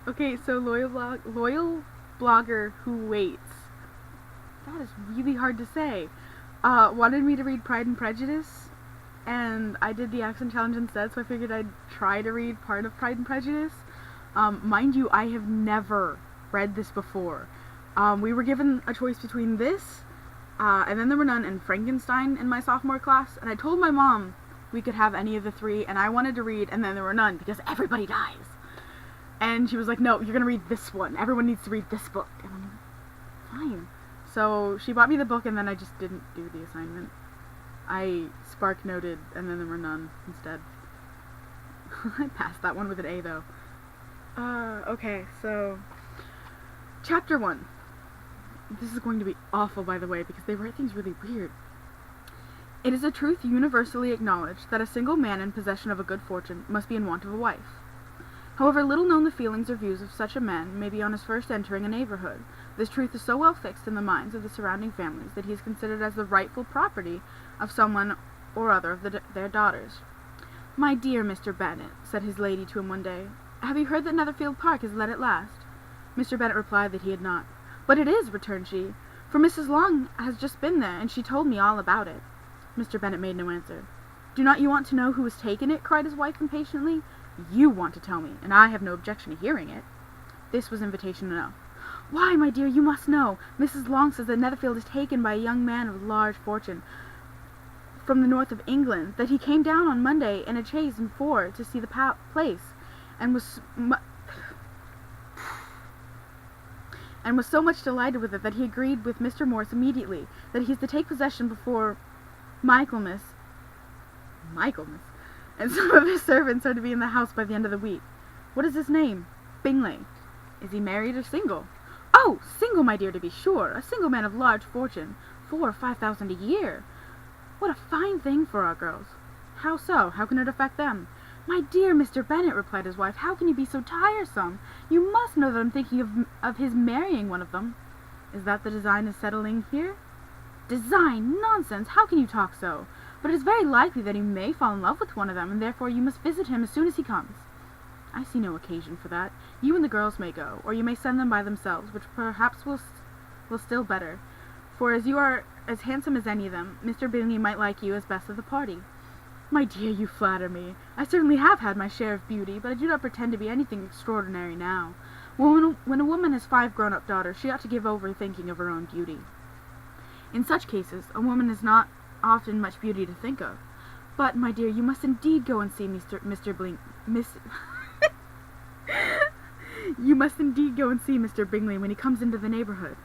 Okay, so loyal blogger who waits. That is really hard to say. Wanted me to read Pride and Prejudice, and I did the accent challenge instead, so I figured I'd try to read part of Pride and Prejudice. Mind you, I have never read this before. We were given a choice between this, and then there were none, and Frankenstein in my sophomore class, and I told my mom we could have any of the three, and I wanted to read, and then there were none, because everybody dies. And she was like, no, you're gonna read this one. Everyone needs to read this book. And I'm like, fine. So she bought me the book, and then I just didn't do the assignment. I spark noted, and then there were none instead. I passed that one with an A, though. Okay, so Chapter 1. This is going to be awful, by the way, because they write things really weird. It is a truth universally acknowledged that a single man in possession of a good fortune must be in want of a wife. However little known the feelings or views of such a man may be on his first entering a neighborhood, this truth is so well fixed in the minds of the surrounding families that he is considered as the rightful property of someone or other of their daughters. "My dear Mr. Bennet," said his lady to him one day, "have you heard that Netherfield Park is let at last?" Mr. Bennet replied that he had not. "But it is," returned she, "for Mrs. Long has just been there, and she told me all about it." Mr. Bennet made no answer. "Do not you want to know who has taken it?" cried his wife impatiently. "You want to tell me, and I have no objection to hearing it." This was invitation enough. "Why, my dear, you must know. Mrs. Long says that Netherfield is taken by a young man of large fortune from the north of England, that he came down on Monday in a chaise and four to see the place, and was so much delighted with it that he agreed with Mr. Morris immediately that he is to take possession before Michaelmas, and some of his servants are to be in the house by the end of the week. What is his name? Bingley. Is he married or single? Oh, single, my dear, to be sure. A single man of large fortune. 4,000 or 5,000 a year. What a fine thing for our girls. How so? How can it affect them? My dear Mr. Bennet, replied his wife, how can you be so tiresome? You must know that I'm thinking of his marrying one of them. Is that the design is settling here? Design? Nonsense! How can you talk so? But it is very likely that he may fall in love with one of them, and therefore you must visit him as soon as he comes. I see no occasion for that. You and the girls may go, or you may send them by themselves, which perhaps will still better, for as you are as handsome as any of them, Mr. Bingley might like you as best of the party. My dear, you flatter me. I certainly have had my share of beauty, but I do not pretend to be anything extraordinary now. When a woman has 5 grown-up daughters, she ought to give over thinking of her own beauty. In such cases, a woman has not often much beauty to think of. But, my dear, you must indeed go and see You must indeed go and see Mr. Bingley when he comes into the neighborhood.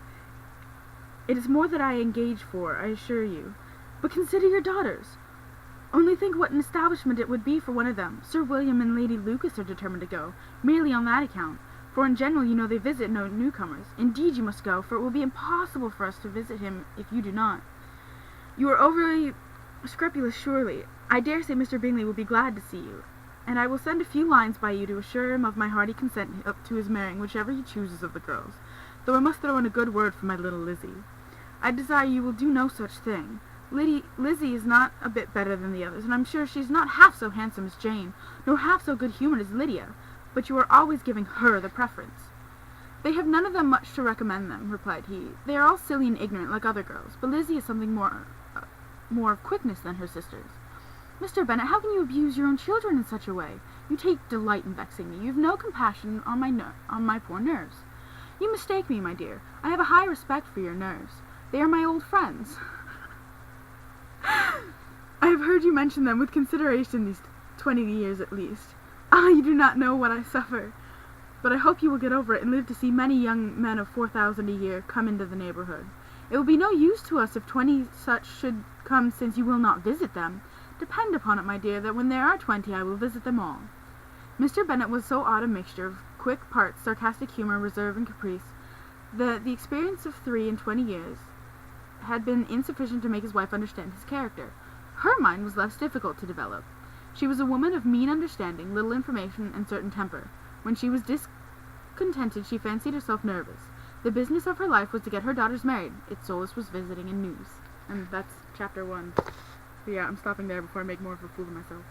It is more that I engage for, I assure you. But consider your daughters. Only think what an establishment it would be for one of them. Sir William and Lady Lucas are determined to go, merely on that account, for in general you know they visit no newcomers. Indeed you must go, for it will be impossible for us to visit him if you do not. You are overly scrupulous, surely. I dare say Mr. Bingley will be glad to see you, and I will send a few lines by you to assure him of my hearty consent to his marrying whichever he chooses of the girls, though I must throw in a good word for my little Lizzie. I desire you will do no such thing. Lizzie is not a bit better than the others, and I'm sure she is not half so handsome as Jane, nor half so good-humoured as Lydia, but you are always giving her the preference. They have none of them much to recommend them, replied he. They are all silly and ignorant like other girls, but Lizzie is something more of quickness than her sisters. Mr. Bennet, how can you abuse your own children in such a way? You take delight in vexing me. You have no compassion on my poor nerves. You mistake me, my dear. I have a high respect for your nerves. They are my old friends. I have heard you mention them with consideration these 20 years at least. Ah, you do not know what I suffer. But I hope you will get over it and live to see many young men of 4,000 a year come into the neighborhood. It will be no use to us if 20 such should come, since you will not visit them. Depend upon it, my dear, that when there are 20 I will visit them all. Mr. Bennet was so odd a mixture of quick parts, sarcastic humour, reserve, and caprice, that the experience of 23 years had been insufficient to make his wife understand his character. Her mind was less difficult to develop. She was a woman of mean understanding, little information, and certain temper. When she was discontented, she fancied herself nervous. The business of her life was to get her daughters married. Its solace was visiting and news. And that's chapter 1. But yeah, I'm stopping there before I make more of a fool of myself.